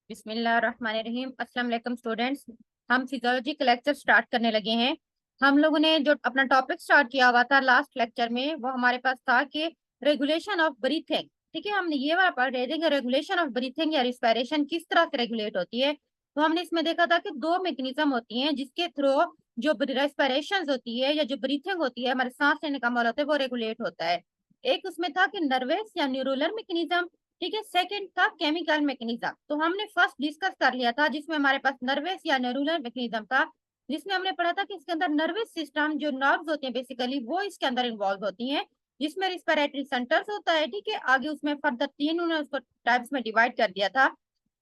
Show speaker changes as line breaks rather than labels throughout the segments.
बिस्मिल्लाहिर्रहमानिर्रहीम। अस्सलाम वालेकुम स्टूडेंट्स। हम फिजियोलॉजी का लेक्चर स्टार्ट करने लगे हैं। हम लोगों ने जो अपना टॉपिक स्टार्ट किया हुआ था लास्ट लेक्चर में, वो हमारे पास था कि रेगुलेशन ऑफ ब्रीथिंग। ठीक है, हमने ये वाला पढ़ रहे थे कि रेगुलेशन ऑफ ब्रीथिंग या रिस्पायरेशन किस तरह से रेगुलेट होती है। तो हमने इसमें देखा था कि दो मैकेनिज्म होती हैं जिसके थ्रू जो रेस्पिरेशन होती है या जो ब्रीथिंग होती है, हमारे सांस लेने का मतलब होता है, वो रेगुलेट होता है। एक उसमें था कि नर्वस या न्यूरोलर मैकेनिज्म। ठीक है, सेकंड था केमिकल मैकेनिज्म। तो हमने फर्स्ट डिस्कस कर लिया था जिसमें हमारे पास नर्वस या न्यूरोलर मैकेनिज्म था, जिसमें हमने पढ़ा था कि इसके अंदर नर्वस सिस्टम जो नर्व्स होते हैं बेसिकली वो इसके अंदर इन्वॉल्व होती हैं, जिसमें रिस्पिरेटरी सेंटर्स होता है। ठीक है, आगे उसमें फर्दर तीन उन्होंने उसको टाइप्स में डिवाइड कर दिया था।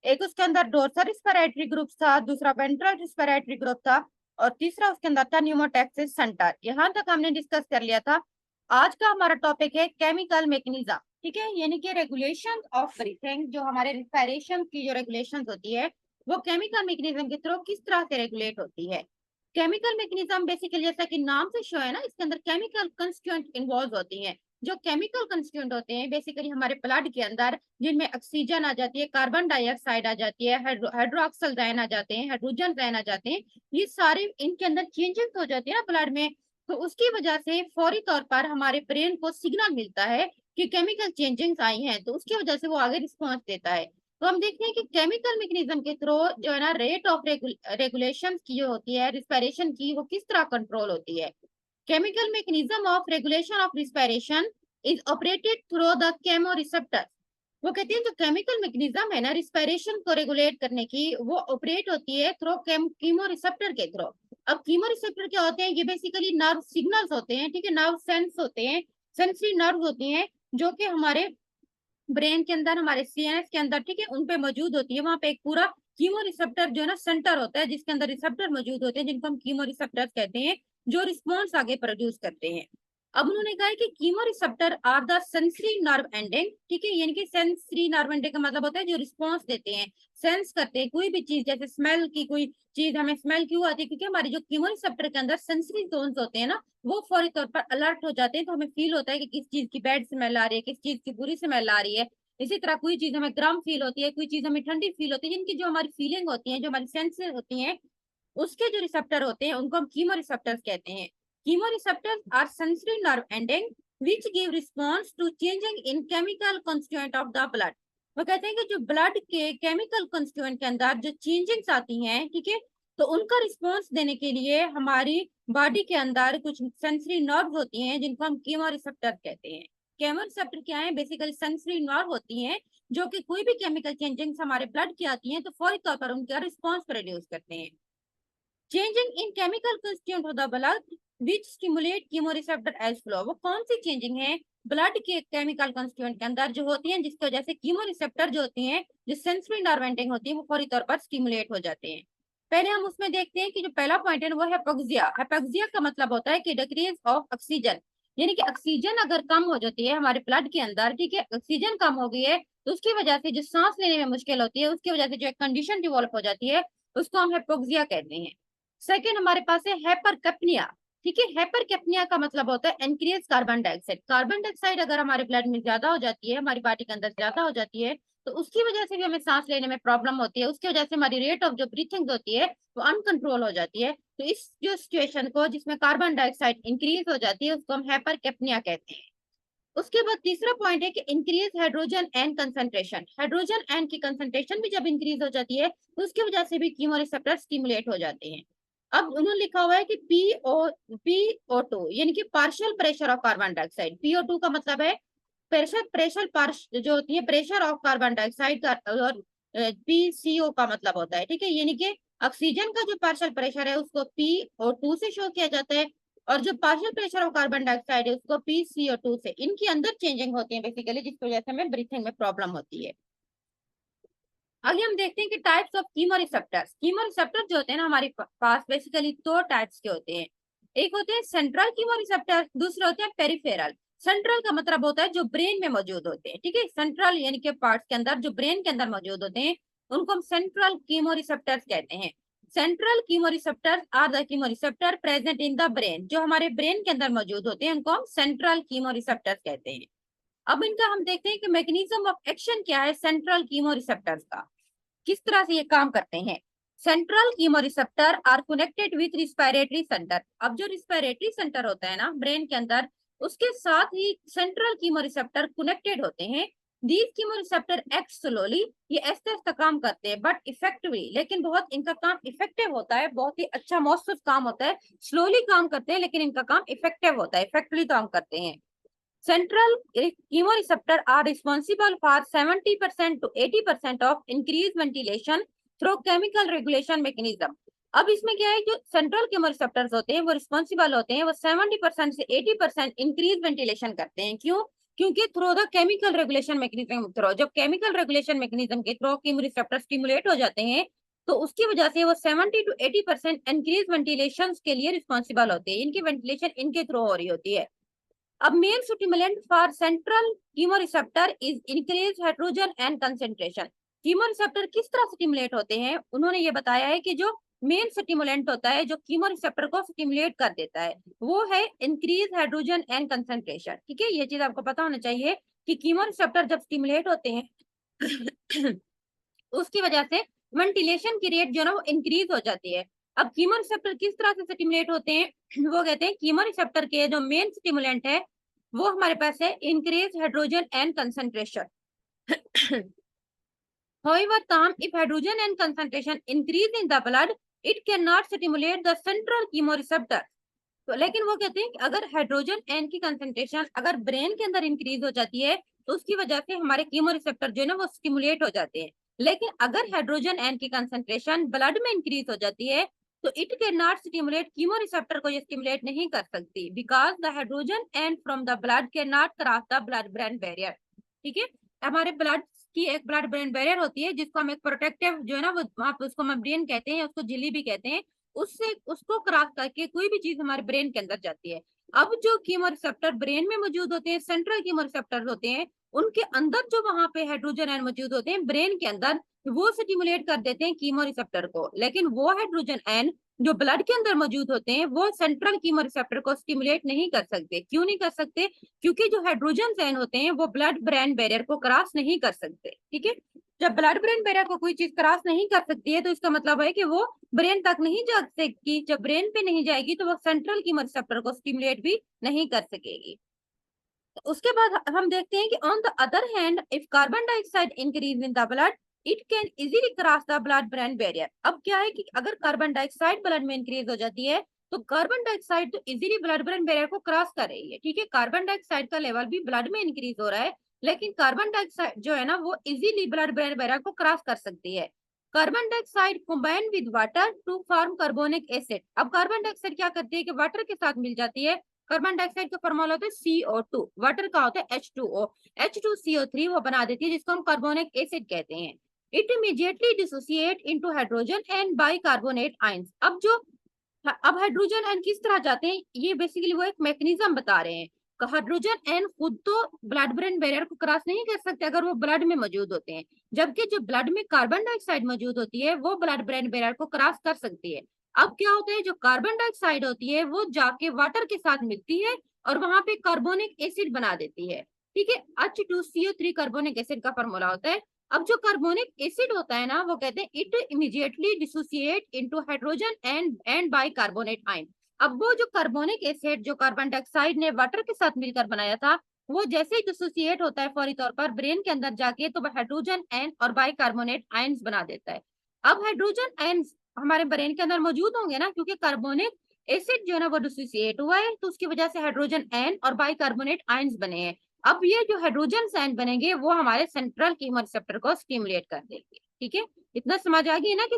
एक उसके अंदर डोर्सल रिस्पिरेटरी ग्रुप था, दूसरा वेंट्रल रिस्पिरेटरी ग्रुप था, और तीसरा उसके अंदर था न्यूमोटैक्सिस सेंटर। यहाँ तक हमने डिस्कस कर लिया था। आज का हमारा टॉपिक है केमिकल मैकेनिज्म। ठीक है, यानी कि रेगुलेशन ऑफ ब्रीथिंग, जो हमारे रिस्पिरेशन की जो रेगुलेशन होती है वो केमिकल मैकेनिज्म के थ्रू किस तरह से रेगुलेट होती है। केमिकल मैकेनिज्म बेसिकली जैसा कि नाम से शो है ना, इसके अंदर केमिकल कंस्टिट्यूएंट इन्वॉल्व होती हैं। जो केमिकल कंस्टिट्यूएंट होते हैं बेसिकली हमारे ब्लड के अंदर, जिनमें ऑक्सीजन आ जाती है, कार्बन डाइऑक्साइड आ जाती है, हाइड्रोक्सल आयन आ जाते हैं, हाइड्रोजन आयन आ जाते हैं। ये सारे इनके अंदर चेंजेस हो जाते हैं ना ब्लड में। तो उसकी वजह से फौरी तौर पर हमारे ब्रेन को सिग्नल मिलता है कि केमिकल चेंजिंग्स आई हैं, तो उसकी वजह से वो आगे रिस्पॉन्स देता है। तो हम देखते हैं कि केमिकल मैकेनिज्म के थ्रू जो है ना रेट ऑफ रेगुलेशन की जो होती है रिस्पिरेशन की, वो किस तरह कंट्रोल होती है। Chemical mechanism of regulation of respiration is operated through the chemo receptor. वो कहते हैं जो केमिकल मैकेनिज्म है ना रिस्पिरेशन को रेगुलेट करने की, वो ऑपरेट होती है थ्रू कीमो रिसेप्टर के थ्रू। अब कीमो रिसेप्टर क्या होते हैं? ये बेसिकली नर्व सिग्नल्स होते हैं। ठीक है, नर्व सेंस होते हैं, सेंसरी नर्व होती हैं, जो कि हमारे ब्रेन के अंदर, हमारे सीएनएस के अंदर, ठीक है, उन पे मौजूद होती है। वहां पे एक पूरा कीमो रिसेप्टर जो है ना सेंटर होता है, जिसके अंदर रिसेप्टर मौजूद होते हैं, जिनको हम कीमो रिसेप्टर्स कहते हैं, जो रिस्पॉन्स आगे प्रोड्यूस करते हैं। अब उन्होंने कहा है कि chemo receptor are the sensory nerve ending. ठीक है, यानी कि सेंसरी नर्व एंडिंग का मतलब होता है जो रिस्पॉन्स देते हैं, सेंस करते हैं कोई भी चीज। जैसे स्मेल की कोई चीज, हमें स्मेल क्यों आती है? क्योंकि हमारे जो कीमो रिसेप्टर के अंदर सेंसरी जोन्स होते हैं ना, वो फौरी तौर पर अलर्ट हो जाते हैं। तो हमें फील होता है कि किस चीज की बैड स्मेल आ रही है, किस चीज की बुरी स्मेल आ रही है। इसी तरह कोई चीज हमें गर्म फील होती है, कोई चीज हमें ठंडी फील होती है। जिनकी जो हमारी फीलिंग होती है, जो हमारी सेंसेस होती हैं, उसके जो रिसेप्टर होते हैं उनको हम कीमो रिसेप्टर्स कहते हैं। Chemo receptors are sensory nerve ending which give response to changing in chemical constituent of the blood. वो कहते हैं कि जो ब्लड के केमिकल कॉन्स्टिट्यूएंट के अंदर जो चेंजिंग्स आती हैं, ठीक है, तो उनका रिस्पॉन्स देने के लिए हमारी बॉडी के अंदर कुछ सेंसरी नर्व होती हैं, जिनको हम कीमो रिसेप्टर कहते हैं। केमो रिसेप्टर क्या है? बेसिकली सेंसरी नर्व होती हैं, जो कि कोई भी केमिकल चेंजिंग्स हमारे ब्लड की आती हैं तो फौरी तौर पर उनका रिस्पॉन्स प्रोड्यूस करते हैं। Changing in chemical constituent of the blood which stimulate chemoreceptor as flow. वो कौन सी चेंजिंग है ब्लड के केमिकल कंस्टिट्यूएंट के अंदर जो होती हैं, जिसकी वजह से कीमोरिसेप्टर जो होती हैं, जो सेंसरी नर्व एंडिंग होती है, वो फौरी तौर पर स्टिमुलेट हो जाते हैं। पहले हम उसमें देखते हैं कि जो पहला पॉइंट है वो है हिपोक्सिया। हिपोक्सिया का मतलब होता है कि डिक्रीज ऑफ ऑक्सीजन, यानी कि ऑक्सीजन अगर कम हो जाती है हमारे ब्लड के अंदर, ठीक है, ऑक्सीजन कम हो गई है, तो उसकी वजह से जो सांस लेने में मुश्किल होती है, उसकी वजह से जो एक कंडीशन डेवलप हो जाती है, उसको हम हिपोक्सिया कहते हैं। सेकेंड हमारे पास है हाइपरकैप्निया। ठीक है, हाइपरकैप्निया का मतलब होता है increase carbon dioxide. Carbon dioxide अगर हमारे ब्लड में ज्यादा हो जाती है, हमारी बॉडी के अंदर ज्यादा हो जाती है, तो उसकी वजह से भी हमें सांस लेने में प्रॉब्लम होती है। उसकी वजह से हमारी रेट ऑफ जो ब्रीथिंग होती है वो अनकंट्रोल हो जाती है। तो इस जो सिचुएशन को जिसमें कार्बन डाइऑक्साइड इंक्रीज हो जाती है, उसको हम हाइपरकैप्निया कहते हैं। उसके बाद तीसरा पॉइंट है कि increase hydrogen ion concentration. Hydrogen ion की कंसंट्रेशन भी जब इंक्रीज हो जाती है, तो उसकी वजह से भी कीमोरिसेप्टर स्टिमुलेट हो जाते हैं। अब उन्होंने लिखा हुआ है कि पीओ टू, यानी कि partial pressure of carbon dioxide. P O two का मतलब है प्रेशर, जो होती है प्रेशर ऑफ कार्बन डाइऑक्साइड का, और पीसीओ का मतलब होता है, ठीक है, यानी कि ऑक्सीजन का जो पार्शियल प्रेशर है उसको पीओ टू से शो किया जाता है, और जो partial pressure of carbon dioxide है उसको पीसीओ टू से। इनके अंदर चेंजिंग होती है बेसिकली, जिसकी वजह से हमें ब्रीथिंग में प्रॉब्लम होती है। आगे हम देखते हैं कि टाइप्स ऑफ कीमोरिसेप्टर्स। कीमोरिसेप्टर जो होते हैं ना हमारे पास बेसिकली दो टाइप्स के होते हैं। एक होते हैं सेंट्रल कीमोरिसेप्टर, दूसरे होते हैं पेरिफेरल। सेंट्रल का मतलब होता है जो ब्रेन में मौजूद होते हैं, ठीक है, सेंट्रल यानी कि पार्ट्स के अंदर जो ब्रेन के अंदर मौजूद होते हैं, उनको हम सेंट्रल कीमोरिसेप्टर्स कहते हैं। Central chemoreceptors are the chemoreceptor present in the brain. जो हमारे ब्रेन के अंदर मौजूद होते हैं उनको हम सेंट्रल कीमोरिसेप्टर्स कहते हैं। अब इनका हम देखते हैं कि मैकेनिज्म ऑफ एक्शन क्या है सेंट्रल कीमोरिसेप्टर्स का। किस तरह से ये काम करते हैं। Central chemoreceptor are connected with respiratory centre. अब जो रिस्पिरेटरी सेंटर होता है ना ब्रेन के अंदर, उसके साथ ही सेंट्रल कीमोरिसेप्टर कनेक्टेड होते हैं। दीज कीमोरिसेप्टर एक्ट स्लोली, ये ऐसे ऐसे काम करते हैं बट इफेक्टिवली, लेकिन बहुत इनका काम इफेक्टिव होता है, बहुत ही अच्छा मौसम काम होता है। स्लोली काम करते हैं लेकिन इनका काम इफेक्टिव होता है, इफेक्टिवली काम करते हैं। Central chemoreceptor are responsible for 70% to 80% of increased ventilation through chemical regulation mechanism। अब इसमें क्या है, जो सेंट्रल केमोरिसेप्टर्स होते हैं वो रिस्पॉन्सिबल होते हैं, वो 70% से 80% इंक्रीज वेंटिलेशन करते हैं। क्यों? क्योंकि through the chemical regulation mechanism, through जब केमिकल रेगुलेशन मैकेनिज्म के थ्रू केमोरिसेप्टर स्टिमुलेट हो जाते हैं तो उसकी वजह से वो 70 to 80% इंक्रीज वेंटिलेशन के लिए रिस्पॉन्सिबल होते हैं। इनकी वेंटिलेशन इनके थ्रू हो रही होती है। अब main stimulant for central chemoreceptor is increase hydrogen and concentration. Chemoreceptor किस तरह स्टिमुलेट होते हैं, उन्होंने ये बताया है कि जो मेन स्टिमुलेंट होता है जो कीमोरिसेप्टर को स्टिमुलेट कर देता है वो है इंक्रीज हाइड्रोजन एंड कंसेंट्रेशन। ठीक है, ये चीज आपको पता होना चाहिए कि कीमोरिसेप्टर जब स्टिमुलेट होते हैं उसकी वजह से वेंटिलेशन की रेट जो है ना वो इंक्रीज हो जाती है। अब कीमोरिसेप्टर किस तरह से स्टिमुलेट होते हैं वो कहते हैं कीमोरिसेप्टर के जो मेन स्टिमुलेंट है वो हमारे पास है increase hydrogen and concentration. However, Tom, if hydrogen and concentration increase in the blood, it cannot stimulate the central chemoreceptor। तो लेकिन वो कहते हैं कि अगर हाइड्रोजन एन की कंसंट्रेशन अगर ब्रेन के अंदर इंक्रीज हो जाती है तो उसकी वजह से हमारे कीमोरिसेप्टर जो है ना वो स्टिमुलेट हो जाते हैं। लेकिन अगर हाइड्रोजन एन की कंसंट्रेशन ब्लड में इंक्रीज हो जाती है तो it can not stimulate, chemoreceptor को ये स्टिमुलेट नहीं कर सकती, because the hydrogen ion from the blood can not cross the blood brain barrier. ठीक है, हमारे ब्लड की एक ब्लड ब्रेन बैरियर होती है जिसको हम एक प्रोटेक्टिव जो है ना वो वहां पे उसको मेम्ब्रेन कहते हैं, उसको झिल्ली भी कहते हैं, उससे उसको क्रॉस करके कोई भी चीज हमारे ब्रेन के अंदर जाती है। अब जो कीमोरिसेप्टर ब्रेन में मौजूद होते हैं, सेंट्रल कीमोरिसेप्टर होते हैं, उनके अंदर जो वहां पे हाइड्रोजन आयन मौजूद होते हैं ब्रेन के अंदर, वो स्टिमुलेट कर देते हैं कीमोरिसेप्टर को। लेकिन वो हाइड्रोजन आयन जो ब्लड के अंदर मौजूद होते हैं वो सेंट्रल कीमोरिसेप्टर को स्टिमुलेट नहीं कर सकते। क्यों नहीं कर सकते? क्योंकि जो हाइड्रोजन आयन होते हैं वो ब्लड ब्रेन बैरियर को क्रॉस नहीं कर सकते। ठीक है, जब ब्लड ब्रेन बैरियर को कोई चीज क्रॉस नहीं कर सकती है तो इसका मतलब है कि वो ब्रेन तक नहीं जा सकेगी। जब ब्रेन पे नहीं जाएगी तो वो सेंट्रल कीमोरिसेप्टर को स्टिमुलेट भी नहीं कर सकेगी। उसके बाद हम देखते हैं कि on the other hand if carbon dioxide increase in the blood it can easily cross the blood brain barrier. अब क्या है कि अगर कार्बन डाइऑक्साइड ब्लड में इंक्रीज हो जाती है तो कार्बन डाइऑक्साइड तो इजीली ब्लड ब्रेन बैरियर को क्रॉस कर रही है। ठीक है, कार्बन डाइऑक्साइड का लेवल भी ब्लड में इंक्रीज हो रहा है लेकिन कार्बन डाइऑक्साइड जो है ना वो इजीली ब्लड ब्रेन बैरियर को क्रॉस कर सकती है। Carbon dioxide combine with water to form carbonic acid. अब कार्बन डाइऑक्साइड क्या करती है कि वाटर के साथ मिल जाती है। कार्बन डाइऑक्साइड का फॉर्मूला होता है CO2, वाटर का होता है H2O, H2CO3 वो बना देती है जिसको हम कार्बोनिक एसिड कहते हैं। It immediately dissociate into hydrogen and bicarbonate ions. अब हाइड्रोजन आयन किस तरह जाते हैं, ये बेसिकली वो एक मैकेनिज्म बता रहे हैं। हाइड्रोजन आयन खुद तो ब्लड ब्रेन बैरियर को क्रॉस नहीं कर सकते अगर वो ब्लड में मौजूद होते हैं, जबकि जो ब्लड में कार्बन डाइऑक्साइड मौजूद होती है वो ब्लड ब्रेन बैरियर को क्रॉस कर सकती है। अब क्या होता है, जो कार्बन डाइऑक्साइड होती है वो जाके वाटर के साथ मिलती है और वहां पे कार्बोनिक एसिड बना देती है। ठीक है, H2CO3 कार्बोनिक एसिड का फॉर्मूला होता है। अब जो कार्बोनिक एसिड होता है ना वो कहते हैं it immediately dissociate into hydrogen and bicarbonate ion. अब वो जो कार्बोनिक एसिड जो कार्बन डाइऑक्साइड ने वाटर के साथ मिलकर बनाया था वो जैसे ही डिसोसिएट होता है फौरी तौर पर ब्रेन के अंदर जाके तो वह हाइड्रोजन आयन और बाइकार्बोनेट आयंस बना देता है। अब हाइड्रोजन आयंस हमारे ब्रेन के अंदर मौजूद होंगे ना, क्योंकि कार्बोनिक एसिड जो है ना वो डिसोसिएट हुआ है तो उसकी वजह से हाइड्रोजन आयन और बाइकार्बोनेट आयंस बने हैं। अब ये जो हाइड्रोजन आयन बनेंगे वो हमारे सेंट्रल कीमोरिसेप्टर को स्टिमुलेट कर देंगे। ठीक है, इतना समझ आ गई ना कि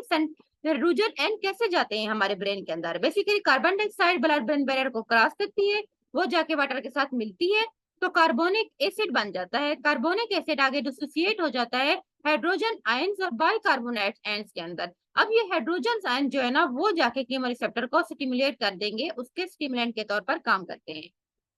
हाइड्रोजन आयन कैसे जाते हैं हमारे ब्रेन के अंदर। Basically carbon dioxide blood brain barrier को क्रॉस करती है, वो जाके वाटर के साथ मिलती है तो कार्बोनिक एसिड बन जाता है। कार्बोनिक एसिड आगे डिसोसिएट हो जाता है हाइड्रोजन आयंस और बाइकार्बोनेट आयंस के अंदर। अब ये हाइड्रोजन आयन जो है ना वो जाके कीमोरिसेप्टर को स्टिमुलेट कर देंगे, उसके स्टिमुलेंट के तौर पर काम करते हैं।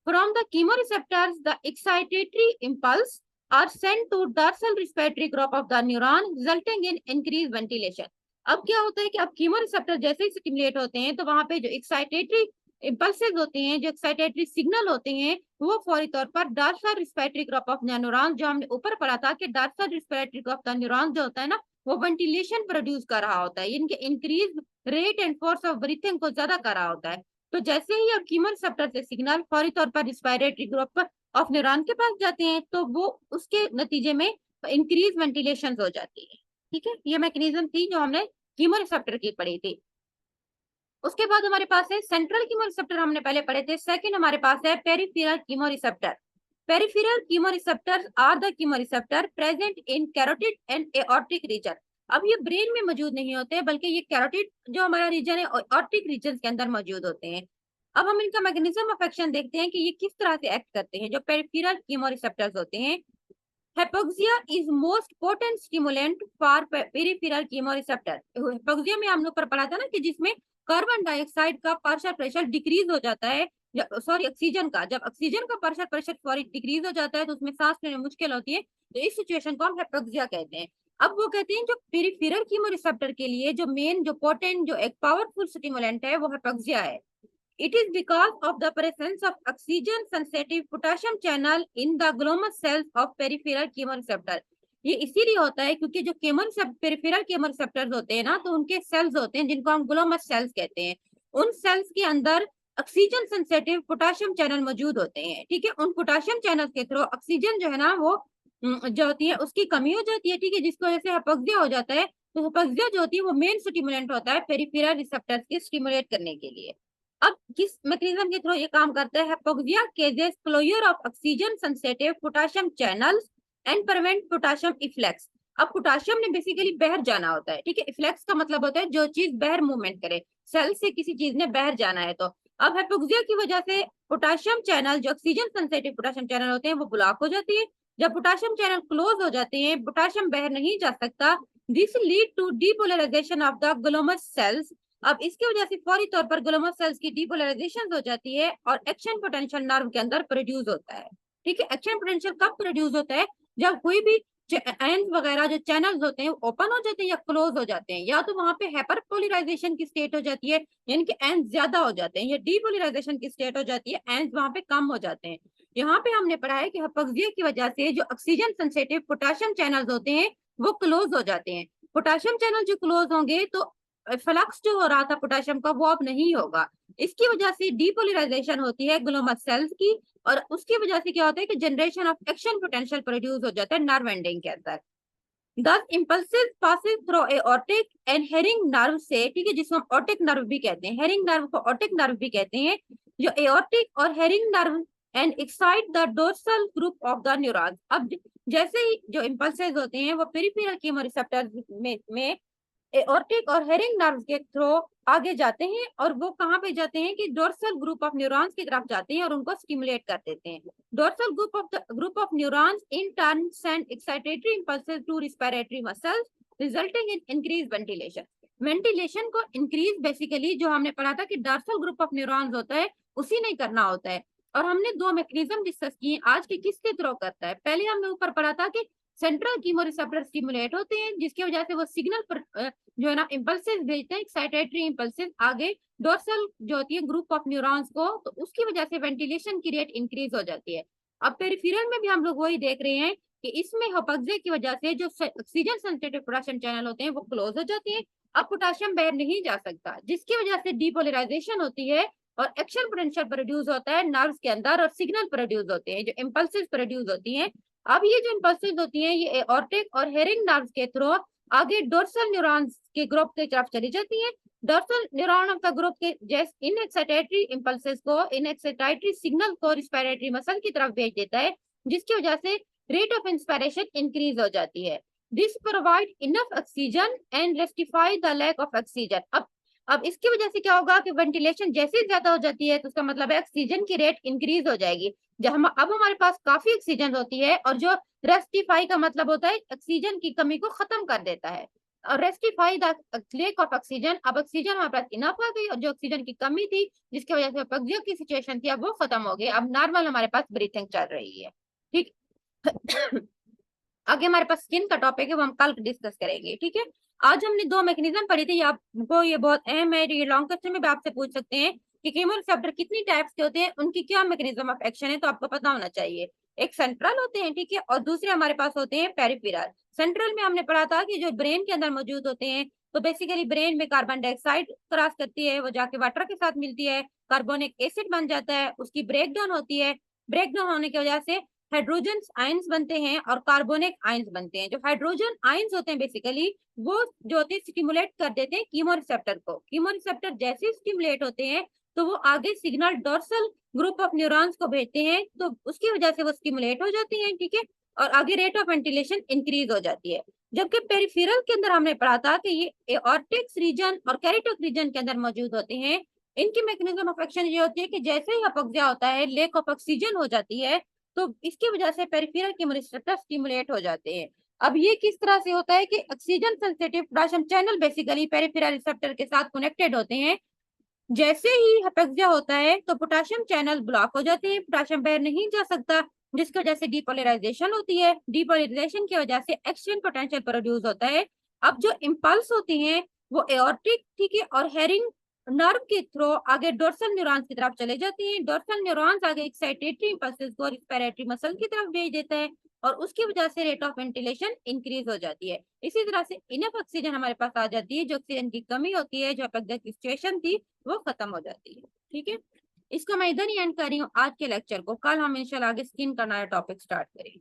From the chemoreceptors, the excitatory impulse are sent to dorsal respiratory group of the neuron, resulting in increased ventilation। अब क्या होता है कि अब कीमोरिसेप्टर जैसे ही स्टिमुलेट होते हैं तो वहां पे जो एक्साइटेटरी इम्पल्सेस होते हैं, जो एक्साइटेटरी सिग्नल होते हैं, वो फौरी तौर पर dorsal respiratory group of neuron, जो हमने ऊपर पढ़ा था कि dorsal respiratory group of neuron जो होता है ना वो वेंटिलेशन प्रोड्यूस कर रहा होता है, इनके increase rate and force of breathing को ज्यादा कर रहा होता है। तो जैसे ही अब कीमोरिसेप्टर से सिग्नल फौरी तौर पर रिस्पायरेटरी ग्रुप ऑफ न्यूरॉन के पास जाते हैं, तो वो उसके नतीजे में इंक्रीज वेंटिलेशन हो जाती है। ठीक है, ये मैकेनिज्म थी जो हमने कीमोरिसेप्टर की पढ़ी थी। उसके बाद हमारे पास है सेंट्रल कीमोरिसेप्टर, हमने पहले पढ़े थे। सेकंड हमारे पास है peripheral chemoreceptor. Peripheral chemoreceptors are the chemoreceptor present in carotid and aortic region. अब ये ब्रेन में मौजूद नहीं होते, बल्कि ये कैरोटिड जो हमारा रीजन है एओर्टिक रीजन के अंदर मौजूद होते हैं। अब हम इनका मैकेनिज्म ऑफ एक्शन देखते हैं कि ये किस तरह से एक्ट करते हैं। जो पेरिफेरल कीमोरिसेप्टर्स होते हैं, hypoxia is most potent stimulant for peripheral chemoreceptor। hypoxia में हम लोग पर पढ़ा था ना कि जिसमें कार्बन डाइऑक्साइड का पार्शियल प्रेशर डिक्रीज हो जाता है, सॉरी ऑक्सीजन का, जब ऑक्सीजन का पार्शियल प्रेशर सॉरी डिक्रीज हो जाता है तो उसमें सांस लेने में मुश्किल होती है, तो इस सिचुएशन को हम hypoxia कहते हैं। अब वो कहते हैं जो पेरिफेरल कीमोरिसेप्टर के लिए जो मेन जो पोटेंट जो एक पावरफुल स्टिमुलेंट है वो hypoxia है। It is because of the presence of oxygen-sensitive potassium channel in the glomerulus cells of peripheral chemoreceptor। ये इसीलिए होता है क्योंकि जो पेरिफेरल केमोरिसेप्टर्स होते हैं ना, तो उनके सेल्स होते हैं जिनको हम ग्लोमस सेल्स कहते हैं। उन सेल्स के अंदर ऑक्सीजन सेंसिटिव पोटाशियम चैनल मौजूद होते हैं। ठीक है, उन पोटाशियम चैनल के थ्रू ऑक्सीजन जो है ना वो जो होती है उसकी कमी हो जाती है। ठीक है, जिसकी वजह से हाइपोक्सिया हो जाता है। तो हाइपोक्सिया जो होती है वो मेन स्टिमुलेंट होता है पेरिफेरल रिसेप्टर्स की स्टिमुलेट करने के लिए। अब किस मैकेनिज्म के थ्रू ये काम करता है? Hypoxia causes closure of oxygen sensitive potassium channels and prevent potassium efflux. अब पोटाशियम ने बेसिकली बाहर जाना होता है। ठीक है, इफ्लेक्स का मतलब होता है जो चीज बाहर मूवमेंट करे, सेल से किसी चीज ने बाहर जाना है। तो अब हाइपोक्सिया की वजह से पोटाशियम चैनल जो ऑक्सीजन सेंसिटिव पोटाशियम चैनल होते हैं वो ब्लॉक हो जाती है। जब पोटाशियम चैनल क्लोज हो जाते हैं, पोटाशियम बाहर नहीं जा सकता। This lead to depolarization of the glomus cells. अब इसकी वजह से फौरी तौर पर ग्लोमस सेल्स की डीपोलराइजेशन हो जाती है और एक्शन पोटेंशियल नर्व के अंदर प्रोड्यूस होता है। ठीक है, एक्शन पोटेंशियल कब प्रोड्यूस होता है? जब कोई भी एंड वगैरह जो चैनल्स होते हैं ओपन हो जाते हैं या क्लोज हो जाते हैं, या तो वहां पे हाइपरपोलराइजेशन की स्टेट हो जाती है, यानी कि एंड ज्यादा हो जाते हैं, या डीपोलराइजेशन की स्टेट हो जाती है, एंड वहां पे कम हो जाते हैं। यहाँ पे हमने पढ़ा है कि हाइपोक्सिया की वजह से जो ऑक्सीजन सेंसिटिव पोटाशियम चैनल्स होते हैं वो क्लोज हो जाते हैं। पोटाशियम चैनल जो क्लोज होंगे तो फ्लक्स जो हो रहा था पोटेशियम का वो अब नहीं होगा। इसकी वजह से डीपोलराइजेशन होती है ग्लोमस सेल्स की, और उसकी वजह से क्या होता है कि generation of action potential produce हो जाता है नर्व एंडिंग के अंदर। Thus impulses passes through aortic and herring nerve से, ठीक है, जिसको हम ऑटिक नर्व भी कहते हैं, हेरिंग नर्व को ऑटिक नर्व भी कहते हैं, जो एओर्टिक और herring nerve and excite the dorsal group of the neurons. अब जैसे ही जो इम्पल्सेस होते हैं वो पेरिफेरल कीमोरिसेप्टर में एओर्टिक और हेरिंग नर्व के थ्रू आगे जाते हैं, और वो कहाँ पे जाते हैं कि डोर्सल ग्रुप ऑफ न्यूरॉन्स की तरफ जाते हैं और उनको स्टिमुलेट कर देते हैं। Dorsal group of neurons in turn send excitatory impulses to respiratory muscles resulting in increase ventilation. Ventilation को इंक्रीज बेसिकली जो हमने पढ़ा था कि डोर्सल ग्रुप ऑफ न्यूरॉन्स होता है उसी नहीं करना होता है। और हमने दो मैकेनिज्म डिस्कस किए आज के किसके थ्रू करता है। पहले हमने ऊपर पढ़ा था कि सेंट्रल कीमोरिसेप्टर स्टिमुलेट होते हैं जिसकी वजह से वो सिग्नल पर जो है ना इम्पल्सेस भेजते हैं, एक्साइटेटरी इम्पल्सेस आगे डोर्सल जो होती है ग्रुप ऑफ न्यूरॉन्स को, तो उसकी वजह से वेंटिलेशन की रेट इंक्रीज हो जाती है। अब पेरिफेरल में भी हम लोग वही देख रहे हैं कि इसमें हाइपोक्सिया की वजह से जो ऑक्सीजन सेंसिटिव पोटेशियम चैनल होते हैं वो क्लोज हो जाते हैं। अब पोटेशियम बाहर नहीं जा सकता, जिसकी वजह से डीपोलराइजेशन होती है और एक्शन पोटेंशियल प्रोड्यूस होता है नर्व्स के अंदर, और सिग्नल प्रोड्यूस होते हैं जो इम्पल्सेस प्रोड्यूस होती हैं। अब ये जो इम्पल्सेस होती हैं ये एओर्टिक और हेरिंग नर्व्स के थ्रू आगे डोर्सल न्यूरॉन्स के ग्रुप की तरफ चली जाती है। Dorsal neuron of the group के जैसे इन एक्साइटेटरी इम्पल्सेस को, इन एक्साइटेटरी सिग्नल को रेस्पिरेटरी मसल की तरफ भेज देता है, जिसकी वजह से रेट ऑफ इंस्पिरेशन इंक्रीज हो जाती है। This provide enough oxygen and rectify the lack of oxygen. अब इसकी वजह से क्या होगा कि वेंटिलेशन जैसे ही ज्यादा हो जाती है तो उसका मतलब है ऑक्सीजन की रेट इंक्रीज हो जाएगी। जब अब हमारे पास काफी ऑक्सीजन होती है, और जो रेस्टिफाई का मतलब होता है ऑक्सीजन की कमी को खत्म कर देता है, और रेस्टिफाई द लेक ऑफ ऑक्सीजन। अब ऑक्सीजन हमारे पास इनफ आ गई और जो ऑक्सीजन की कमी थी जिसकी वजह से हाइपोक्सिया की सिचुएशन थी अब वो खत्म हो गई। अब नॉर्मल हमारे पास ब्रीथिंग चल रही है। ठीक आगे हमारे पास स्किन का टॉपिक है, वो हम कल डिस्कस करेंगे। ठीक है, आज हमने दो मैकेनिज्म पढ़ी थी, आपको ये बहुत अहम है, ये लॉन्ग क्वेश्चन में भी आपसे पूछ सकते हैं कि कीमोरिसेप्टर कितनी टाइप्स के होते हैं, उनकी क्या मैकेनिज्म ऑफ एक्शन है, तो आपको पता होना चाहिए। एक सेंट्रल होते हैं, ठीक है, और दूसरे हमारे पास होते हैं पेरिफेरल। सेंट्रल में हमने पढ़ा था कि जो ब्रेन के अंदर मौजूद होते हैं, तो बेसिकली ब्रेन में कार्बन डाइऑक्साइड क्रॉस करती है, वो जाके वाटर के साथ मिलती है, कार्बोनिक एसिड बन जाता है, उसकी ब्रेक डाउन होती है। ब्रेक डाउन होने की वजह से हाइड्रोजन आयंस बनते हैं और कार्बोनिक आयंस बनते हैं। जो हाइड्रोजन आयंस होते हैं बेसिकली वो जो होते हैं स्टिमुलेट कर देते हैं कीमोरिसेप्टर को। कीमोरिसेप्टर जैसे स्टिमुलेट होते हैं तो वो आगे signal dorsal group of neurons को भेजते हैं, तो उसकी वजह से वो स्टिमुलेट हो जाती हैं, ठीक है, और आगे रेट ऑफ वेंटिलेशन इंक्रीज हो जाती है। जबकि पेरिफेरल के अंदर हमने पढ़ा था कि ये एओर्टिक्स रीजन और कैरोटिक रीजन के अंदर मौजूद होते हैं। इनकी मैकेनिज्म ऑफ एक्शन ये होती है कि जैसे ही अपोक्सिया होता है, लेक ऑफ ऑक्सीजन हो जाती है, तो इसकी वजह से पेरिफेरल कीमोरिसेप्टर स्टिमुलेट हो जाते हैं। अब ये किस तरह से होता है कि oxygen sensitive potassium channel basically peripheral receptor के साथ कनेक्टेड होते हैं। जैसे ही हाइपोक्सिया होता है तो पोटेशियम चैनल ब्लॉक हो जाते हैं, पोटेशियम बाहर नहीं जा सकता, जिसकी वजह से डीपोलराइजेशन होती है। डीपोलराइजेशन की वजह से एक्सचेंज पोटेंशियल प्रोड्यूस होता है। अब जो इम्पल्स होते हैं वो एओर्टिक, ठीक है, और हेरिंग नर्व के थ्रू आगे डोर्सल न्यूरॉन्स की तरफ चले जाते हैं। डोर्सल न्यूरॉन्स आगे एक्साइटेटरी इम्पल्सेस को रेस्पिरेटरी मसल की तरफ भेज देता है और उसकी वजह से रेट ऑफ वेंटिलेशन इंक्रीज हो जाती है। इसी तरह से इनफ ऑक्सीजन हमारे पास आ जाती है। जो ऑक्सीजन की कमी होती है, जो अपेक्सिया की सिचुएशन थी, वो खत्म हो जाती है, ठीक है। इसको मैं इधर ही एंड कर रही हूँ आज के लेक्चर को। कल हम इंशाल्लाह आगे स्किन का नया टॉपिक स्टार्ट करेंगे।